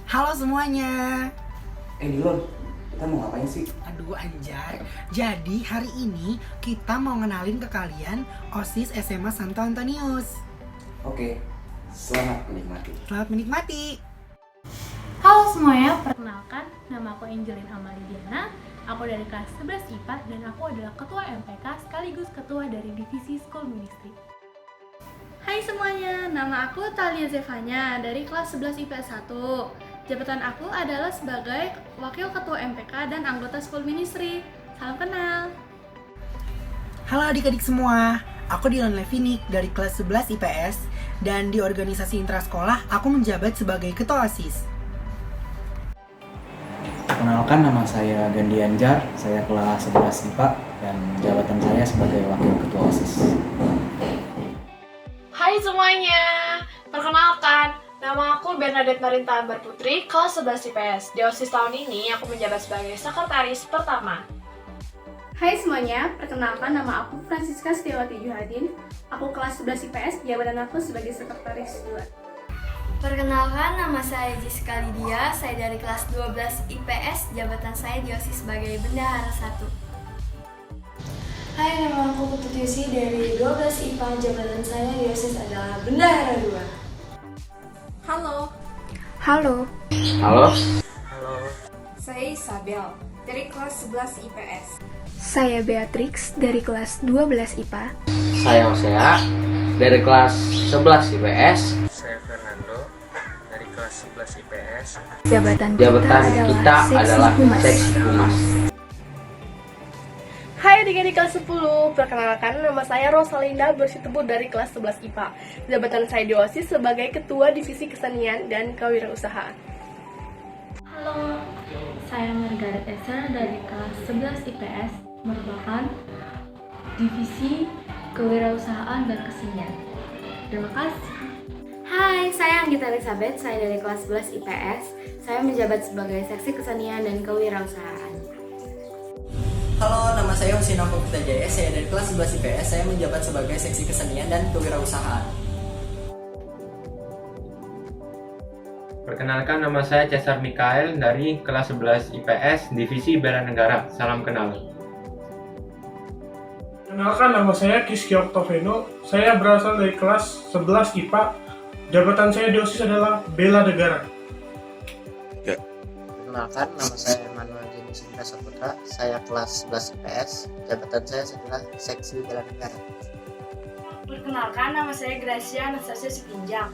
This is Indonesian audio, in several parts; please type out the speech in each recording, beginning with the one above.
Halo semuanya. Dilon, kita mau ngapain sih? Aduh Anjar, jadi hari ini kita mau ngenalin ke kalian OSIS SMA Santo Antonius. Oke, selamat menikmati. Selamat menikmati. Halo semuanya, perkenalkan nama aku Angelin Amalidiana. Aku dari kelas 11 IPA dan aku adalah ketua MPK sekaligus ketua dari divisi School Ministry. Hai semuanya, nama aku Talia Zevanya dari kelas 11 IPS 1. Jabatan aku adalah sebagai Wakil Ketua MPK dan anggota School Ministry. Salam kenal. Halo adik-adik semua, aku Dilan Levinik dari kelas 11 IPS dan di organisasi intrasekolah aku menjabat sebagai ketua OSIS. Perkenalkan, nama saya Gandhi Anjar, saya kelas 11 IPA dan jabatan saya sebagai Wakil Ketua OSIS. Hai semuanya, perkenalkan, nama aku Bernadette Marinta Ambar Putri, kelas 11 IPS. Di OSIS tahun ini, aku menjabat sebagai sekretaris pertama. Hai semuanya, perkenalkan nama aku Francisca Setiawati Juhadin. Aku kelas 11 IPS, jabatan aku sebagai sekretaris 2. Perkenalkan, nama saya Jessica Lydia, saya dari kelas 12 IPS, jabatan saya di OSIS sebagai Bendahara 1. Hai, nama aku Putri Yusi dari 12 IPA, jabatan saya di OSIS adalah Bendahara 2. Halo. Halo. Halo. Saya Isabel dari kelas 11 IPS. Saya Beatrix dari kelas 12 IPA. Saya Osea dari kelas 11 IPS. Saya Fernando dari kelas 11 IPS. Jabatan kita adalah seksi humas. Hai adik-adik kelas 10, perkenalkan nama saya Rosalinda Bersitebu dari kelas 11 IPA. Jabatan saya di OSIS sebagai Ketua Divisi Kesenian dan Kewirausahaan. Halo, saya Margaret Esther dari kelas 11 IPS, merupakan divisi kewirausahaan dan kesenian. Terima kasih. Hai, saya Anggita Elizabeth, saya dari kelas 11 IPS. Saya menjabat sebagai seksi kesenian dan kewirausahaan. Halo, nama saya Husin Afifta Jaya, saya dari kelas 11 IPS, saya menjabat sebagai seksi kesenian dan kewirausahaan. Perkenalkan, nama saya Cesar Mikael dari kelas 11 IPS, Divisi Bela Negara. Salam kenal. Perkenalkan, nama saya Kiski Oktoveno, saya berasal dari kelas 11 IPA, jabatan saya di OSIS adalah Bela Negara. Perkenalkan, nama saya Emmanuel Jenis Indra Saputra, saya kelas 11 IPS, jabatan saya adalah seksi bela negara. Perkenalkan, nama saya Gracia Anastasia Sipinjang,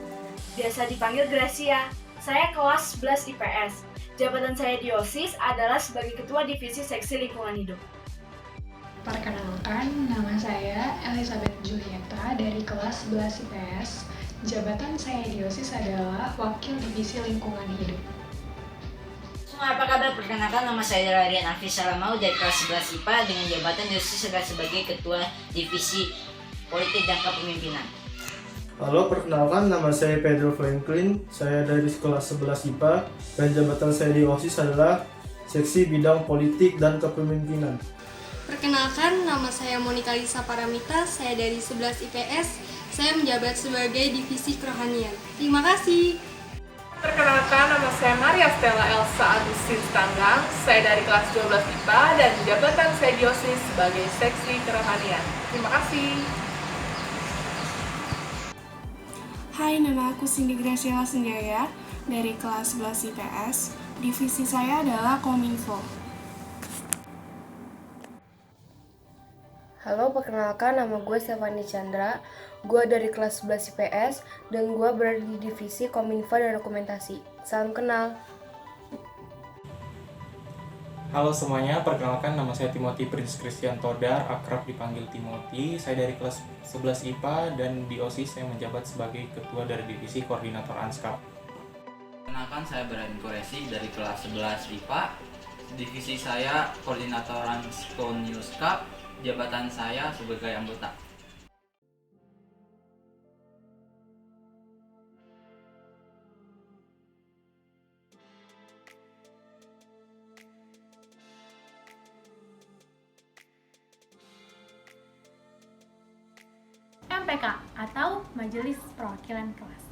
biasa dipanggil Gracia. Saya kelas 11 IPS. Jabatan saya di OSIS adalah sebagai Ketua Divisi Seksi Lingkungan Hidup. Perkenalkan, nama saya Elizabeth Julieta dari kelas 11 IPS. Jabatan saya di OSIS adalah Wakil Divisi Lingkungan Hidup. Semua apa kabar? Perkenalkan, nama saya Rarian Afis Salamau dari kelas 11 IPA dengan jabatan di OSIS adalah sebagai Ketua Divisi Politik dan Kepemimpinan. Halo, perkenalkan, nama saya Pedro Franklin, saya dari kelas 11 IPA dan jabatan saya di OSIS adalah Seksi Bidang Politik dan Kepemimpinan. Perkenalkan, nama saya Monica Lisa Paramita, saya dari 11 IPS, saya menjabat sebagai Divisi Kerohanian. Terima kasih. Perkenalkan, nama saya Maria Stella Elsa Agustin Tanggang, saya dari kelas 12 IPA dan jabatan saya di OSIS sebagai Seksi Kerohanian. Terima kasih. Hai, nama aku Cindy Graciela Senjaya dari kelas 11 IPS. Divisi saya adalah Kominfo. Halo, perkenalkan, nama gue Stefani Chandra. Gue dari kelas 11 IPS dan gue berada di divisi Kominfo dan Dokumentasi. Salam kenal. Halo semuanya, perkenalkan nama saya Timothy Prince Christian Todar, akrab dipanggil Timothy. Saya dari kelas 11 IPA dan di OSIS saya menjabat sebagai ketua dari divisi koordinator ANSKAP. Perkenalkan, saya Brian Kuresi dari kelas 11 IPA. Divisi saya koordinator ANSKON Newscap. Jabatan saya sebagai anggota. MPK atau Majelis Perwakilan Kelas.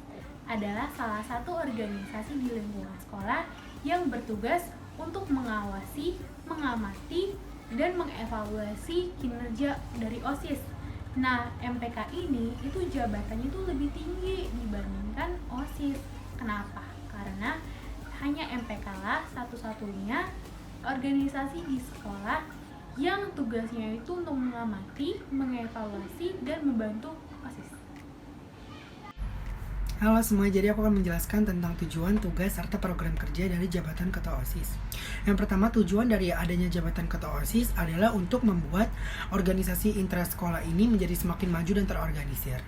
adalah salah satu organisasi di lingkungan sekolah yang bertugas untuk mengawasi, mengamati, dan mengevaluasi kinerja dari OSIS. Nah, MPK ini itu jabatannya itu lebih tinggi dibandingkan OSIS. Kenapa? Karena hanya MPK lah satu-satunya organisasi di sekolah yang tugasnya itu untuk mengamati, mengevaluasi, dan membantu OSIS. Halo semua, jadi aku akan menjelaskan tentang tujuan, tugas, serta program kerja dari jabatan ketua OSIS. Yang pertama, tujuan dari adanya jabatan ketua OSIS adalah untuk membuat organisasi intrasekolah ini menjadi semakin maju dan terorganisir.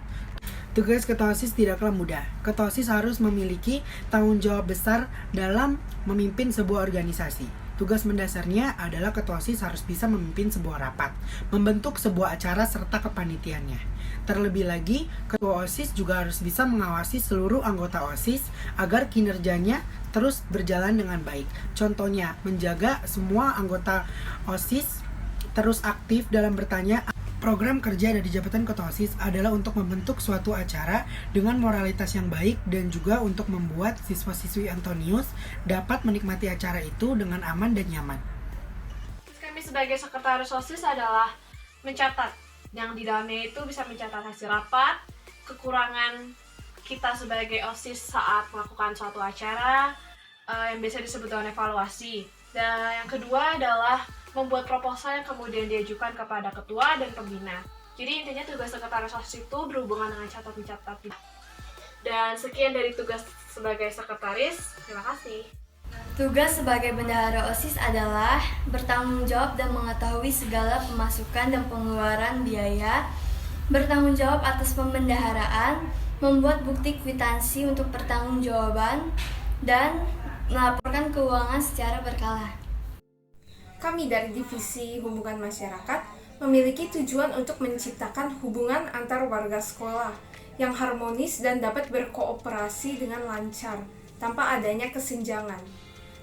Tugas ketua OSIS tidaklah mudah. Ketua OSIS harus memiliki tanggung jawab besar dalam memimpin sebuah organisasi. Tugas mendasarnya adalah ketua OSIS harus bisa memimpin sebuah rapat, membentuk sebuah acara serta kepanitiaannya. Terlebih lagi, ketua OSIS juga harus bisa mengawasi seluruh anggota OSIS agar kinerjanya terus berjalan dengan baik. Contohnya, menjaga semua anggota OSIS terus aktif dalam bertanya. Program kerja dari jabatan ketua OSIS adalah untuk membentuk suatu acara dengan moralitas yang baik dan juga untuk membuat siswa-siswi Antonius dapat menikmati acara itu dengan aman dan nyaman. Kami sebagai sekretaris OSIS adalah mencatat, yang di dalamnya itu bisa mencatat hasil rapat, kekurangan kita sebagai OSIS saat melakukan suatu acara, yang biasa disebut dengan evaluasi. Dan yang kedua adalah membuat proposal yang kemudian diajukan kepada ketua dan pembina. Jadi intinya tugas sekretaris OSIS itu berhubungan dengan catat-mencatat. Dan sekian dari tugas sebagai sekretaris. Terima kasih. Tugas sebagai bendahara OSIS adalah bertanggung jawab dan mengetahui segala pemasukan dan pengeluaran biaya, bertanggung jawab atas pembendaharaan, membuat bukti kwitansi untuk pertanggungjawaban, dan melaporkan keuangan secara berkala. Kami dari Divisi Hubungan Masyarakat memiliki tujuan untuk menciptakan hubungan antar warga sekolah yang harmonis dan dapat berkooperasi dengan lancar tanpa adanya kesenjangan,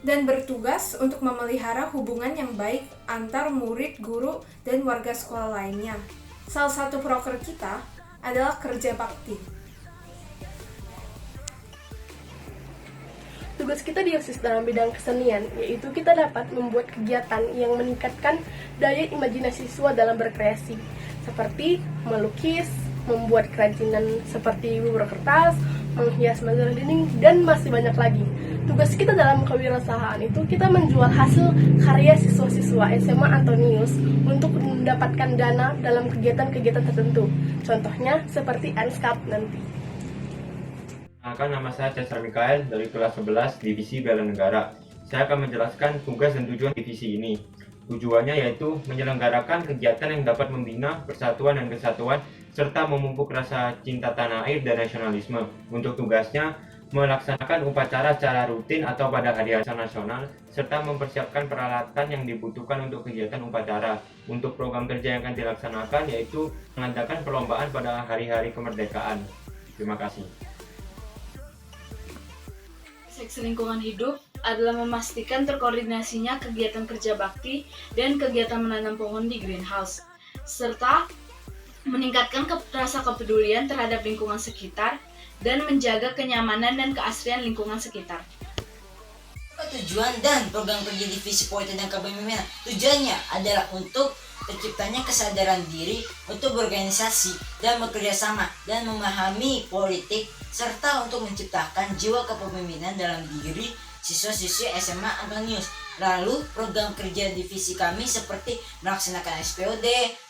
dan bertugas untuk memelihara hubungan yang baik antar murid, guru, dan warga sekolah lainnya. Salah satu proker kita adalah kerja bakti. Tugas kita di OSIS dalam bidang kesenian, yaitu kita dapat membuat kegiatan yang meningkatkan daya imajinasi siswa dalam berkreasi, seperti melukis, membuat kerajinan seperti bubur kertas, menghias majalah dinding, dan masih banyak lagi. Tugas kita dalam kewirausahaan itu kita menjual hasil karya siswa-siswa SMA Antonius untuk mendapatkan dana dalam kegiatan-kegiatan tertentu. Contohnya seperti ANSCAP nanti. Nama saya Cesar Mikael dari kelas 11 Divisi Bela Negara. Saya akan menjelaskan tugas dan tujuan divisi ini. Tujuannya yaitu menyelenggarakan kegiatan yang dapat membina persatuan dan kesatuan serta memupuk rasa cinta tanah air dan nasionalisme. Untuk tugasnya, melaksanakan upacara secara rutin atau pada hari-hari nasional, serta mempersiapkan peralatan yang dibutuhkan untuk kegiatan upacara. Untuk program kerja yang akan dilaksanakan yaitu mengadakan perlombaan pada hari-hari kemerdekaan. Terima kasih. Seksi lingkungan hidup adalah memastikan terkoordinasinya kegiatan kerja bakti dan kegiatan menanam pohon di greenhouse, serta meningkatkan rasa kepedulian terhadap lingkungan sekitar dan menjaga kenyamanan dan keasrian lingkungan sekitar. Tujuan dan program kerja divisi politik dan kepemimpinan, tujuannya adalah untuk terciptanya kesadaran diri untuk berorganisasi dan bekerja sama dan memahami politik, serta untuk menciptakan jiwa kepemimpinan dalam diri siswa-siswi SMA Antonius. Lalu program kerja divisi kami seperti melaksanakan SPOD,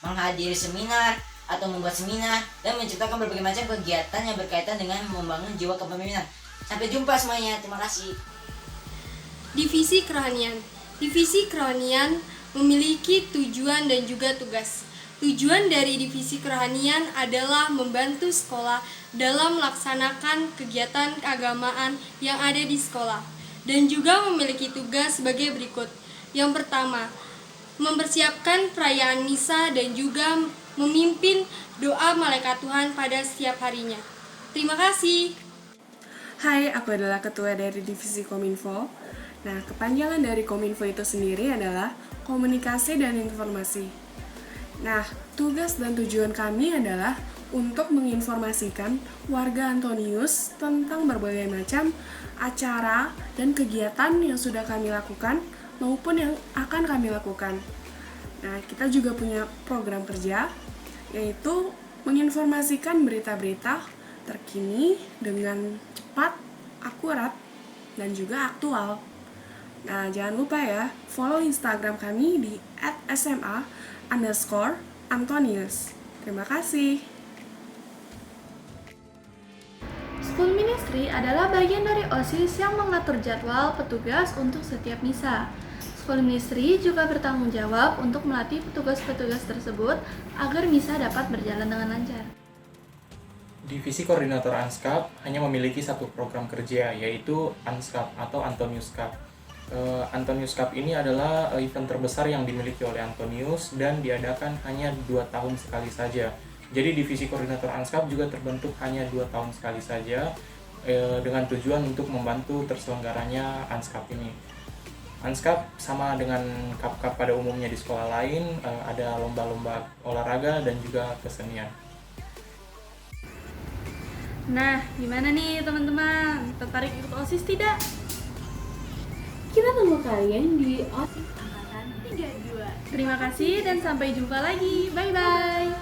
menghadiri seminar atau membuat seminar, dan menciptakan berbagai macam kegiatan yang berkaitan dengan membangun jiwa kepemimpinan. Sampai jumpa semuanya, terima kasih. Divisi Kerohanian. Divisi Kerohanian memiliki tujuan dan juga tugas. Tujuan dari divisi kerohanian adalah membantu sekolah dalam melaksanakan kegiatan keagamaan yang ada di sekolah, dan juga memiliki tugas sebagai berikut. Yang pertama, mempersiapkan perayaan misa dan juga memimpin doa malaikat Tuhan pada setiap harinya. Terima kasih. Hai, aku adalah ketua dari divisi Kominfo. Nah, kepanjangan dari Kominfo itu sendiri adalah komunikasi dan informasi. Nah, tugas dan tujuan kami adalah untuk menginformasikan warga Antonius tentang berbagai macam acara dan kegiatan yang sudah kami lakukan maupun yang akan kami lakukan. Nah, kita juga punya program kerja, yaitu menginformasikan berita-berita terkini dengan cepat, akurat, dan juga aktual. Nah, jangan lupa ya, follow Instagram kami di @sma_Antonius. Terima kasih. School Ministry adalah bagian dari OSIS yang mengatur jadwal petugas untuk setiap misa. School Ministry juga bertanggung jawab untuk melatih petugas-petugas tersebut agar misa dapat berjalan dengan lancar. Divisi Koordinator ANSKAP hanya memiliki satu program kerja, yaitu ANSKAP atau Antonius Cup. Antonius Cup ini adalah event terbesar yang dimiliki oleh Antonius dan diadakan hanya 2 tahun sekali saja. Jadi divisi koordinator ANSKAP juga terbentuk hanya 2 tahun sekali saja dengan tujuan untuk membantu terselenggaranya ANSKAP ini. ANSKAP sama dengan cup-cup pada umumnya di sekolah lain, ada lomba-lomba olahraga dan juga kesenian. Nah, gimana nih teman-teman? Tertarik ikut OSIS tidak? Kita tunggu kalian di OSIS angkatan 32. Terima kasih dan sampai jumpa lagi. Bye-bye.